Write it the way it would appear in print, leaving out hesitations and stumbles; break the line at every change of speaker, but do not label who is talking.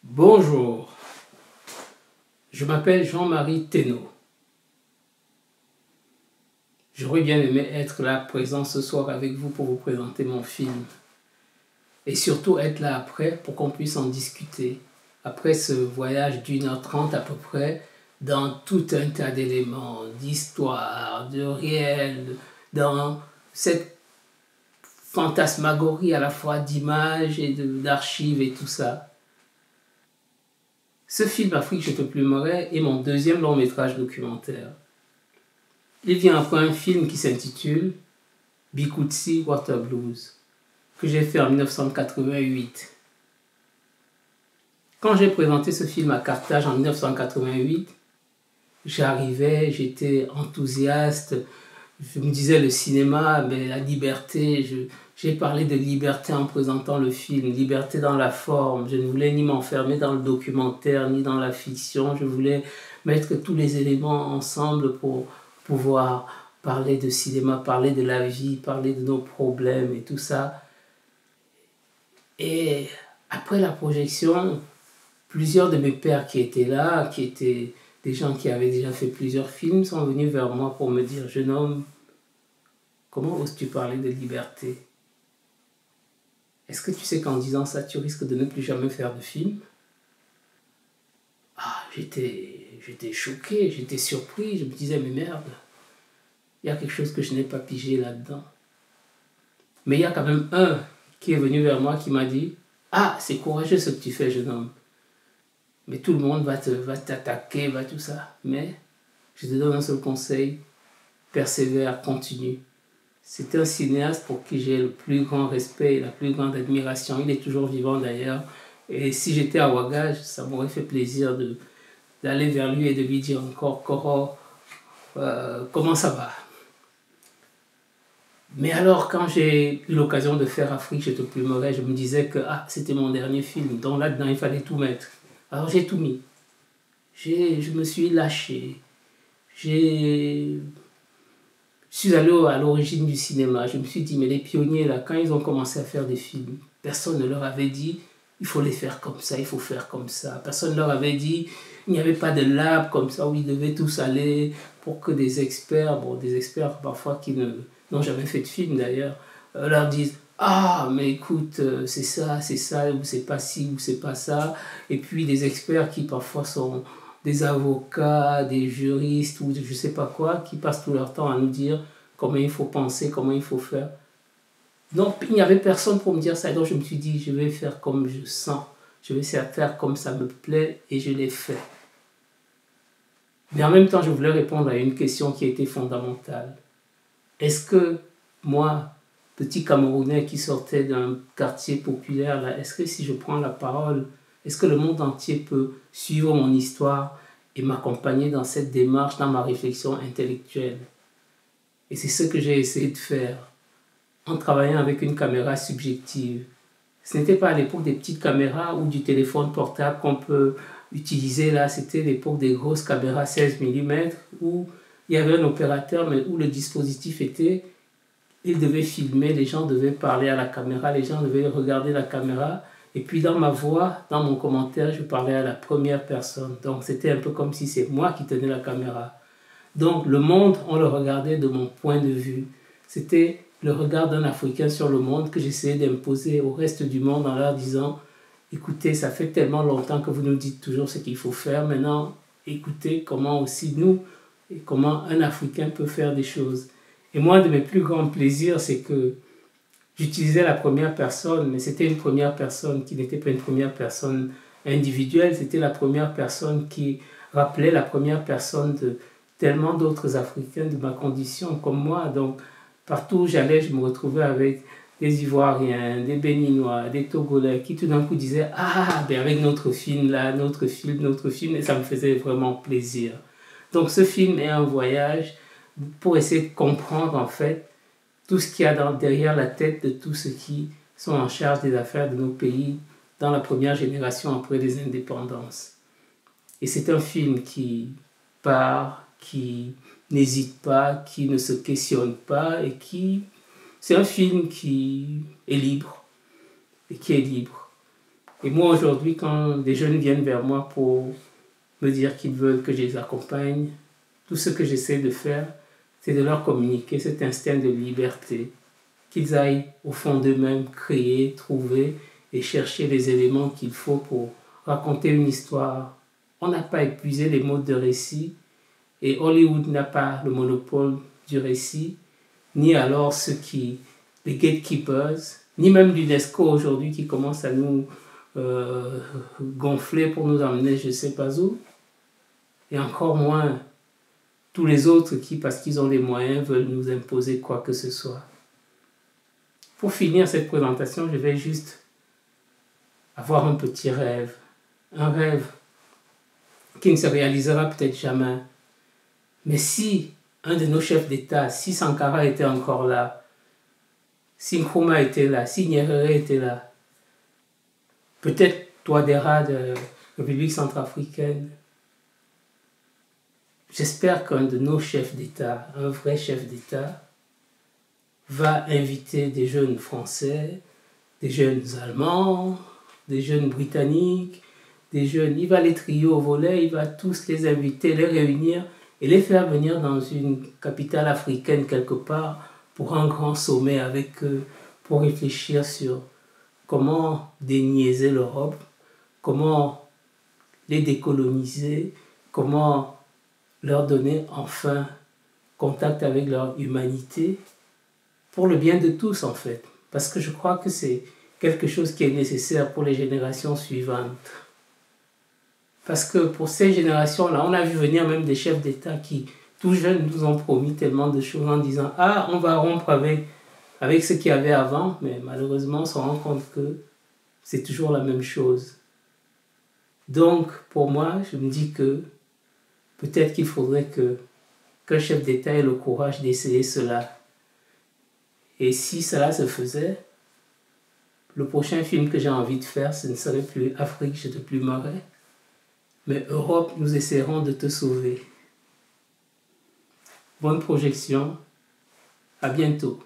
Bonjour, je m'appelle Jean-Marie Thénault. J'aurais bien aimé être là présent ce soir avec vous pour vous présenter mon film. Et surtout être là après pour qu'on puisse en discuter. Après ce voyage d'1h30 à peu près, dans tout un tas d'éléments, d'histoire, de réel, dans cette fantasmagorie à la fois d'images et d'archives et tout ça. Ce film Afrique, je te plumerai est mon deuxième long métrage documentaire. Il vient après un film qui s'intitule Bikutsi Water Blues, que j'ai fait en 1988. Quand j'ai présenté ce film à Carthage en 1988, j'arrivais, j'étais enthousiaste, je me disais le cinéma, mais la liberté, j'ai parlé de liberté en présentant le film, liberté dans la forme, je ne voulais ni m'enfermer dans le documentaire, ni dans la fiction, je voulais mettre tous les éléments ensemble pour pouvoir parler de cinéma, parler de la vie, parler de nos problèmes et tout ça. Et après la projection, plusieurs de mes pairs qui étaient là, qui étaient des gens qui avaient déjà fait plusieurs films, sont venus vers moi pour me dire « Jeune homme, comment oses-tu parler de liberté? Est-ce que tu sais qu'en disant ça, tu risques de ne plus jamais faire de film ?» Ah, j'étais choqué, j'étais surpris, je me disais « Mais merde, il y a quelque chose que je n'ai pas pigé là-dedans. » Mais il y a quand même un qui est venu vers moi qui m'a dit « Ah, c'est courageux ce que tu fais, jeune homme. Mais tout le monde va t'attaquer, va tout ça. Mais je te donne un seul conseil, persévère, continue. » C'est un cinéaste pour qui j'ai le plus grand respect et la plus grande admiration. Il est toujours vivant d'ailleurs. Et si j'étais à Ouagache, ça m'aurait fait plaisir d'aller vers lui et de lui dire encore Koro, comment ça va? Mais alors, quand j'ai eu l'occasion de faire Afrique, je te plumerai, je me disais que c'était mon dernier film. Donc là-dedans, il fallait tout mettre. Alors j'ai tout mis. Je me suis lâché. Je suis allé à l'origine du cinéma. Je me suis dit, mais les pionniers, là, quand ils ont commencé à faire des films, personne ne leur avait dit, il faut les faire comme ça, il faut faire comme ça. Personne ne leur avait dit, il n'y avait pas de lab comme ça où ils devaient tous aller pour que des experts, bon, des experts parfois qui n'ont jamais fait de film d'ailleurs, leur disent, ah, mais écoute, c'est ça, ou c'est pas ci, ou c'est pas ça. Et puis des experts qui parfois sont des avocats, des juristes, ou je sais pas quoi, qui passent tout leur temps à nous dire comment il faut penser, comment il faut faire. Donc, il n'y avait personne pour me dire ça. Et donc, je me suis dit, je vais faire comme je sens. Je vais faire comme ça me plaît, et je l'ai fait. Mais en même temps, je voulais répondre à une question qui était fondamentale. Est-ce que moi, petit Camerounais qui sortait d'un quartier populaire, là, est-ce que si je prends la parole, est-ce que le monde entier peut suivre mon histoire et m'accompagner dans cette démarche, dans ma réflexion intellectuelle? Et c'est ce que j'ai essayé de faire en travaillant avec une caméra subjective. Ce n'était pas à l'époque des petites caméras ou du téléphone portable qu'on peut utiliser là, c'était l'époque des grosses caméras 16 mm où il y avait un opérateur mais où le dispositif était, il devait filmer, les gens devaient parler à la caméra, les gens devaient regarder la caméra et puis dans ma voix, dans mon commentaire, je parlais à la première personne. Donc c'était un peu comme si c'est moi qui tenais la caméra. Donc le monde, on le regardait de mon point de vue. C'était le regard d'un Africain sur le monde que j'essayais d'imposer au reste du monde en leur disant « Écoutez, ça fait tellement longtemps que vous nous dites toujours ce qu'il faut faire. Maintenant, écoutez comment aussi nous, et comment un Africain peut faire des choses. » Et moi, de mes plus grands plaisirs, c'est que j'utilisais la première personne, mais c'était une première personne qui n'était pas une première personne individuelle, c'était la première personne qui rappelait la première personne de tellement d'autres Africains de ma condition comme moi. Donc, partout où j'allais, je me retrouvais avec des Ivoiriens, des Béninois, des Togolais qui tout d'un coup disaient « Ah, ben avec notre film là, notre film », et ça me faisait vraiment plaisir. Donc ce film est un voyage pour essayer de comprendre en fait tout ce qu'il y a derrière la tête de tous ceux qui sont en charge des affaires de nos pays dans la première génération après les indépendances. Et c'est un film qui part, qui n'hésite pas, qui ne se questionne pas et c'est un film qui est libre et qui est libre. Et moi, aujourd'hui, quand des jeunes viennent vers moi pour me dire qu'ils veulent que je les accompagne, tout ce que j'essaie de faire, c'est de leur communiquer cet instinct de liberté, qu'ils aillent au fond d'eux-mêmes créer, trouver et chercher les éléments qu'il faut pour raconter une histoire. On n'a pas épuisé les modes de récit et Hollywood n'a pas le monopole du récit, ni alors les gatekeepers, ni même l'UNESCO aujourd'hui qui commence à nous gonfler pour nous emmener je ne sais pas où, et encore moins tous les autres qui, parce qu'ils ont les moyens, veulent nous imposer quoi que ce soit. Pour finir cette présentation, je vais juste avoir un petit rêve. Un rêve qui ne se réalisera peut-être jamais. Mais si un de nos chefs d'État, si Sankara était encore là, si Nkrumah était là, si Nyerere était là, peut-être Touadéra de République centrafricaine, j'espère qu'un de nos chefs d'État, un vrai chef d'État, va inviter des jeunes Français, des jeunes Allemands, des jeunes Britanniques, des jeunes, il va les trier au volet, il va tous les inviter, les réunir et les faire venir dans une capitale africaine quelque part pour un grand sommet avec eux, pour réfléchir sur comment déniaiser l'Europe, comment les décoloniser, comment leur donner enfin contact avec leur humanité, pour le bien de tous en fait. Parce que je crois que c'est quelque chose qui est nécessaire pour les générations suivantes. Parce que pour ces générations-là, on a vu venir même des chefs d'État qui, tout jeunes, nous ont promis tellement de choses en disant « Ah, on va rompre avec ce qu'il y avait avant », mais malheureusement, on se rend compte que c'est toujours la même chose. Donc, pour moi, je me dis que peut-être qu'il faudrait qu'un chef d'État ait le courage d'essayer cela. Et si cela se faisait, le prochain film que j'ai envie de faire, ce ne serait plus Afrique, je te plumerai, mais Europe, nous essaierons de te sauver. Bonne projection, à bientôt.